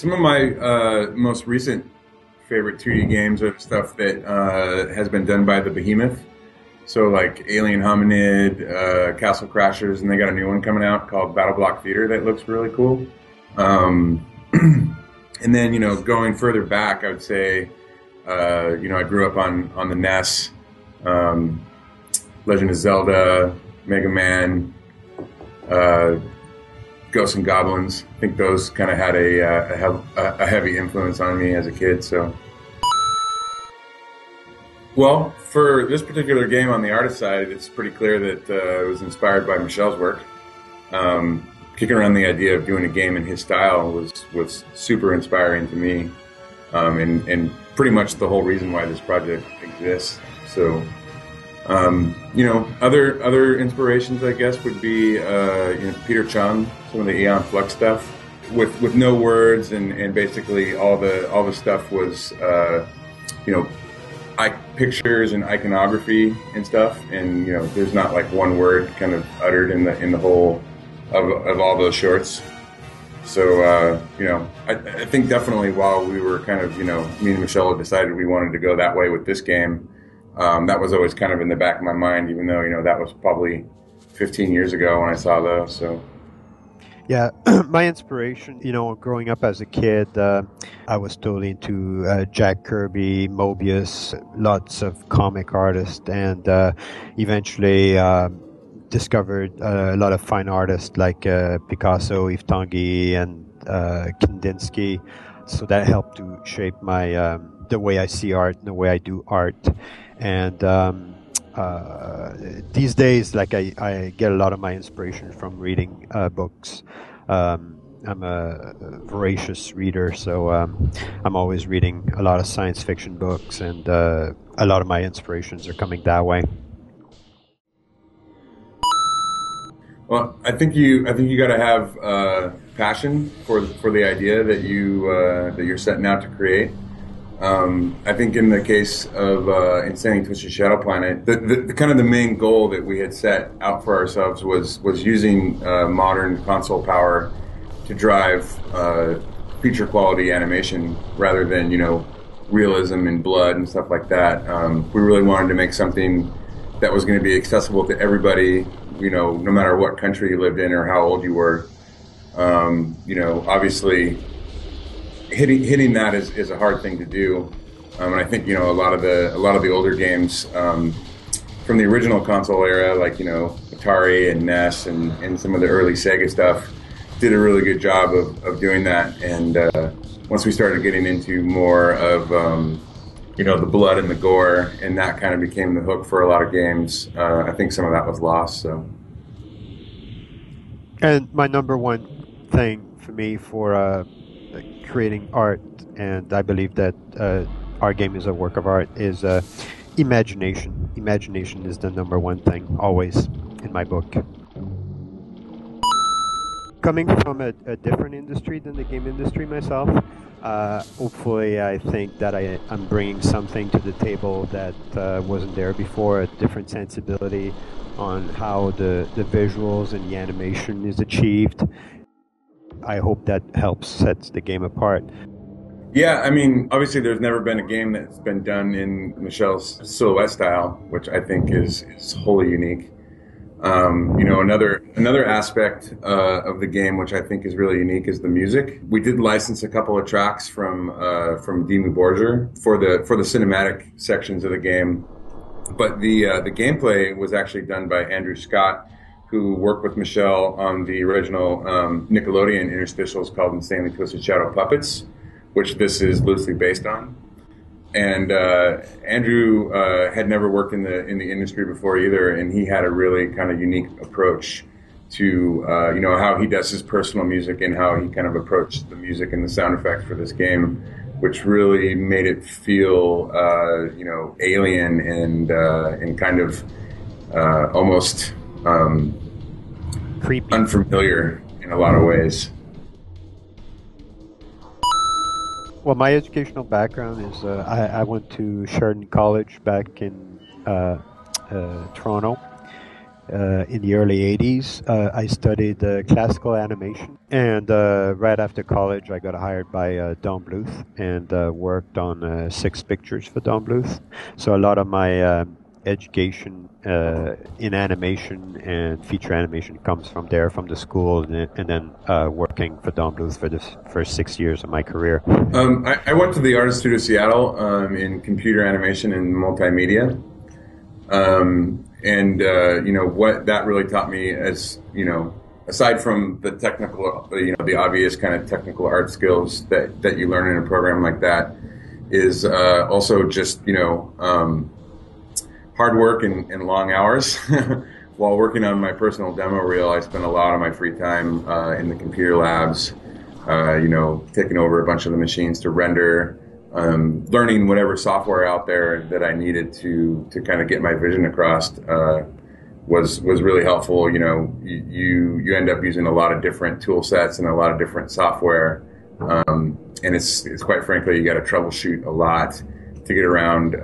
Some of my most recent favorite 2D games are stuff that has been done by the Behemoth. So like Alien Hominid, Castle Crashers, and they got a new one coming out called Battle Block Theater that looks really cool. And then, going further back, I would say, I grew up on the NES, Legend of Zelda, Mega Man, Ghosts and Goblins. I think those kind of had a heavy influence on me as a kid. So, well, for this particular game on the artist side, it's pretty clear that it was inspired by Michel's work. Kicking around the idea of doing a game in his style was super inspiring to me, and pretty much the whole reason why this project exists. So, other inspirations, I guess, would be Peter Chung, some of the Aeon Flux stuff, with no words, and basically all the stuff was pictures and iconography and stuff, and there's not like one word kind of uttered in the whole of all those shorts. So I think definitely while we were kind of me and Michel decided we wanted to go that way with this game, that was always kind of in the back of my mind, even though that was probably 15 years ago when I saw those. So yeah, my inspiration, growing up as a kid, I was totally into Jack Kirby, Mobius, lots of comic artists, and eventually discovered a lot of fine artists like Picasso, Yves Tanguy, and Kandinsky. So that helped to shape my the way I see art, the way I do art. And these days, I get a lot of my inspiration from reading books. I'm a voracious reader, so I'm always reading a lot of science fiction books, and a lot of my inspirations are coming that way. Well, I think you got to have passion for the idea that you're setting out to create. I think in the case of Insanely Twisted Shadow Planet, the kind of the main goal that we had set out for ourselves was using modern console power to drive feature quality animation rather than realism and blood and stuff like that. We really wanted to make something that was going to be accessible to everybody, no matter what country you lived in or how old you were. Obviously, hitting that is a hard thing to do, and I think a lot of the older games from the original console era, like Atari and NES and some of the early Sega stuff, did a really good job of doing that. And once we started getting into more of the blood and the gore, and that kind of became the hook for a lot of games, I think some of that was lost. So, and my number one thing for me for creating art, and I believe that our game is a work of art, is imagination. Imagination is the number one thing, always, in my book. Coming from a different industry than the game industry myself, hopefully I think that I'm bringing something to the table that wasn't there before, a different sensibility on how the visuals and the animation is achieved. I hope that helps sets the game apart. Yeah, I mean, obviously there's never been a game that's been done in Michel's silhouette style, which I think is wholly unique. Another aspect of the game, which I think is really unique, is the music. We did license a couple of tracks from Dimmu Borgir for the cinematic sections of the game, but the gameplay was actually done by Andrew Scott, who worked with Michel on the original Nickelodeon interstitials called Insanely Twisted Shadow Puppets, which this is loosely based on. And Andrew had never worked in the industry before either, and he had a really kind of unique approach to how he does his personal music and how he kind of approached the music and the sound effects for this game, which really made it feel alien and kind of almost creepy, unfamiliar in a lot of ways. Well, my educational background is I went to Sheridan College back in Toronto, in the early 80s. I studied classical animation, and right after college, I got hired by Don Bluth and worked on 6 pictures for Don Bluth. So a lot of my education in animation and feature animation comes from there, from the school, and then working for Don Bluth for the first 6 years of my career. I went to the Artist Studio Seattle in computer animation and multimedia. What that really taught me, as aside from the technical, the obvious kind of technical art skills that you learn in a program like that, is also just hard work and long hours. While working on my personal demo reel, I spent a lot of my free time in the computer labs, taking over a bunch of the machines to render. Learning whatever software out there that I needed to kind of get my vision across was really helpful. You end up using a lot of different tool sets and a lot of different software, and it's quite frankly, you got to troubleshoot a lot to get around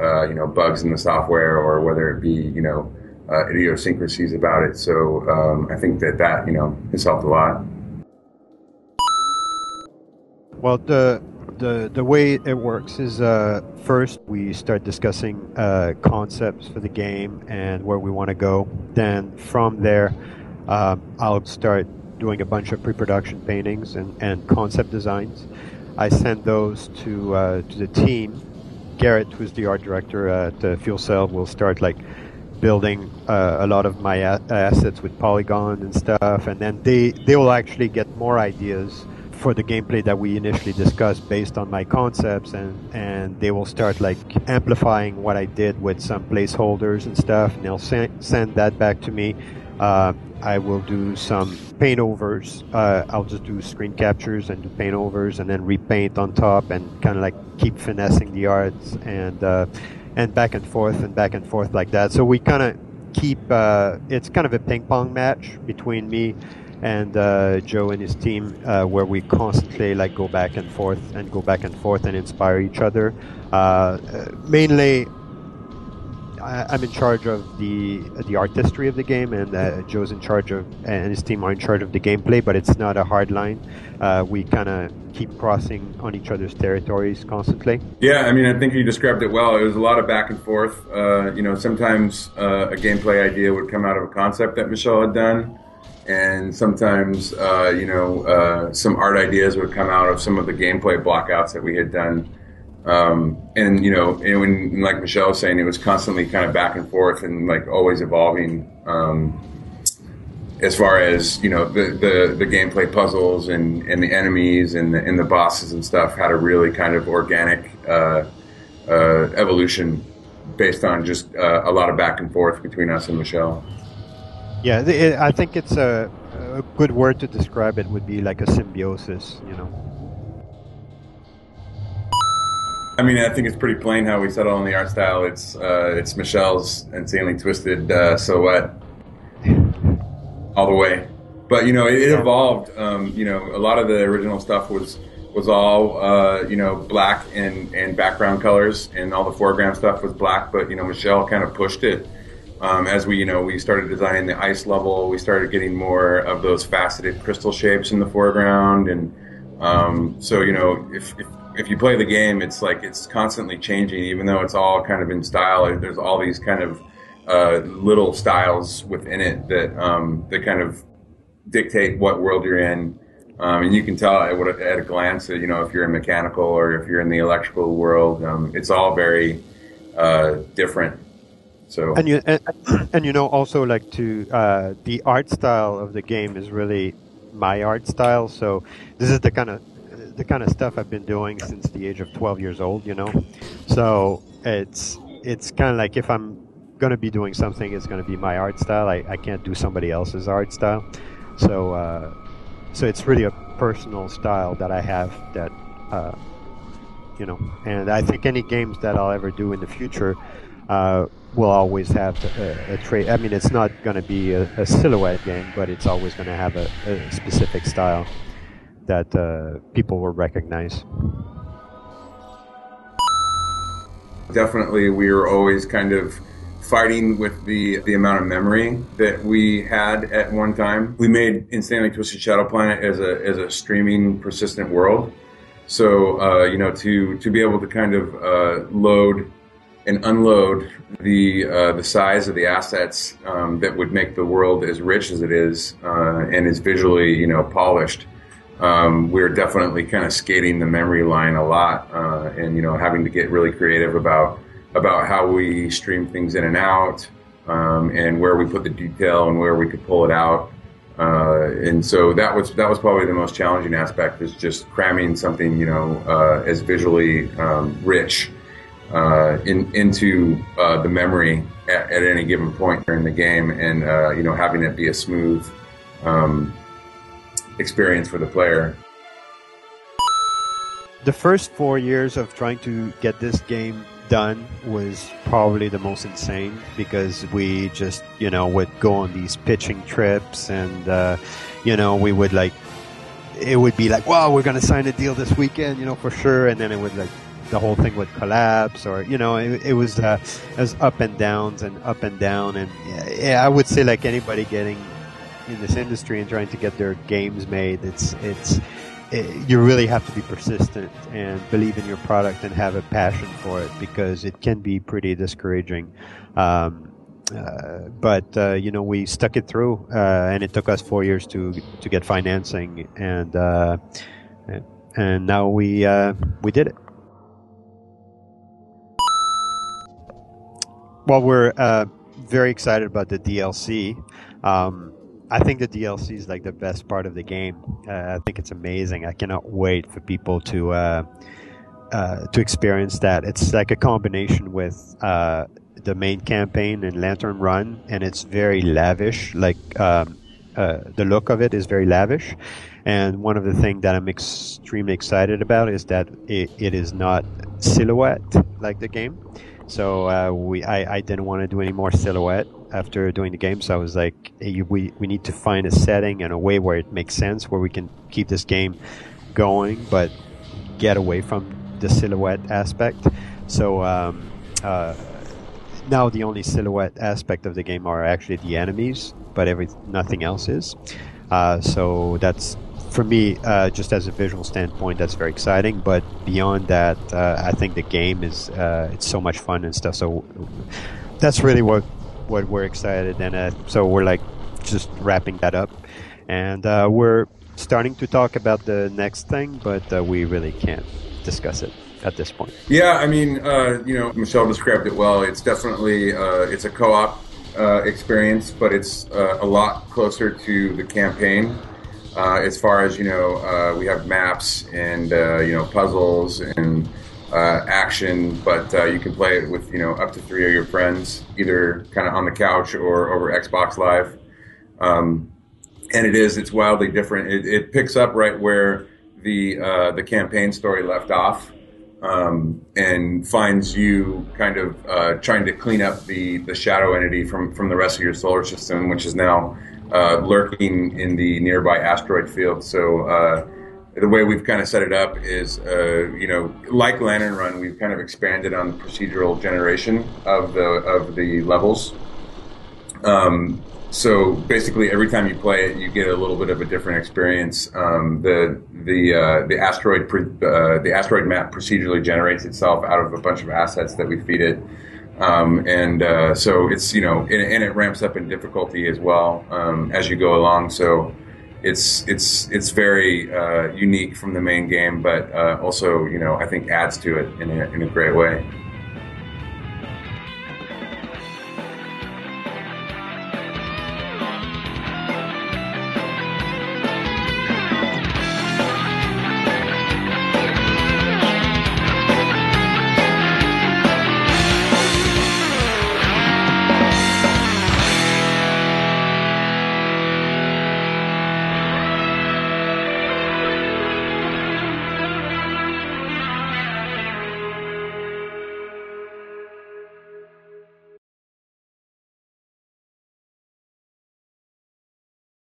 bugs in the software, or whether it be idiosyncrasies about it. So I think that has helped a lot. Well, the way it works is first we start discussing concepts for the game and where we want to go. Then from there, I'll start doing a bunch of pre-production paintings and concept designs. I send those to the team. Garrett, who's the art director at Fuel Cell, will start building a lot of my assets with Polygon and stuff, and then they will actually get more ideas for the gameplay that we initially discussed based on my concepts, and they will start amplifying what I did with some placeholders and stuff, and they'll send that back to me. I will do some paint overs. I'll just do screen captures and do paint overs, and then repaint on top, and kind of keep finessing the arts, and back and forth like that. So we kind of keep it's kind of a ping pong match between me and Joe and his team, where we constantly go back and forth and inspire each other. Mainly, I'm in charge of the artistry of the game, and Joe's in charge of, and his team are in charge of the gameplay. But it's not a hard line. We kind of keep crossing on each other's territories constantly. Yeah, I think you described it well. It was a lot of back and forth. Sometimes a gameplay idea would come out of a concept that Michel had done. And sometimes, some art ideas would come out of some of the gameplay blockouts that we had done. And like Michel was saying, it was constantly kind of back and forth and always evolving, as far as, the gameplay puzzles and the enemies and the bosses and stuff had a really kind of organic, evolution based on just a lot of back and forth between us and Michel. Yeah, I think it's a good word to describe it would be like a symbiosis, I think it's pretty plain how we settle on the art style. It's Michel's Insanely Twisted silhouette all the way. But, it evolved. A lot of the original stuff was all, black and background colors, and all the foreground stuff was black. But, Michel kind of pushed it. As we started designing the ice level, we started getting more of those faceted crystal shapes in the foreground, and so if you play the game, it's it's constantly changing, even though it's all kind of in style. There's all these kind of little styles within it that kind of dictate what world you're in, and you can tell at a glance that if you're in mechanical or if you're in the electrical world, it's all very different. So also the art style of the game is really my art style. So this is the kind of stuff I've been doing since the age of 12 years old. So it's kind of if I'm gonna be doing something, it's gonna be my art style. I can't do somebody else's art style. So it's really a personal style that I have that and I think any games that I'll ever do in the future will always have a trait. It's not going to be a silhouette game, but it's always going to have a specific style that people will recognize. Definitely, we were always kind of fighting with the amount of memory that we had at one time. We made Insanely Twisted Shadow Planet as a streaming persistent world. So to be able to kind of load and unload the size of the assets that would make the world as rich as it is and is visually polished. We're definitely kind of skating the memory line a lot, and having to get really creative about how we stream things in and out, and where we put the detail and where we could pull it out. And so that was probably the most challenging aspect, is just cramming something as visually rich into the memory at any given point during the game, and having it be a smooth experience for the player. The first 4 years of trying to get this game done was probably the most insane, because we just would go on these pitching trips, and we would it would be like, wow, we're gonna sign a deal this weekend, for sure, and then it would the whole thing would collapse, or it was up and downs and up and down. And I would say, like anybody getting in this industry and trying to get their games made, you really have to be persistent and believe in your product and have a passion for it, because it can be pretty discouraging. But we stuck it through, and it took us 4 years to get financing, and now we did it. Well, we're very excited about the DLC. I think the DLC is like the best part of the game. I think it's amazing. I cannot wait for people to experience that. It's like a combination with the main campaign and Lantern Run, and it's very lavish. The look of it is very lavish. And one of the things that I'm extremely excited about is that it is not silhouette like the game. So I didn't want to do any more silhouette after doing the game. So I was like, hey, we need to find a setting and a way where it makes sense, where we can keep this game going, but get away from the silhouette aspect. So now the only silhouette aspect of the game are actually the enemies, but nothing else is. So that's, for me, just as a visual standpoint, that's very exciting. But beyond that, I think the game is it's so much fun and stuff. So that's really what we're excited. And so we're just wrapping that up, and we're starting to talk about the next thing, but we really can't discuss it at this point. Yeah, I mean, Michel described it well. It's definitely it's a co-op experience, but it's a lot closer to the campaign. As far as we have maps and puzzles and action, but you can play it with up to 3 of your friends, either kind of on the couch or over Xbox Live. And it's wildly different. It picks up right where the campaign story left off, and finds you kind of trying to clean up the shadow entity from the rest of your solar system, which is now lurking in the nearby asteroid field. So the way we've kind of set it up is, like Lantern Run, we've kind of expanded on the procedural generation of the levels. So basically, every time you play it, you get a little bit of a different experience. The asteroid map procedurally generates itself out of a bunch of assets that we feed it. So it's, and it ramps up in difficulty as well, as you go along. So it's very, unique from the main game, but, also, I think adds to it in a great way.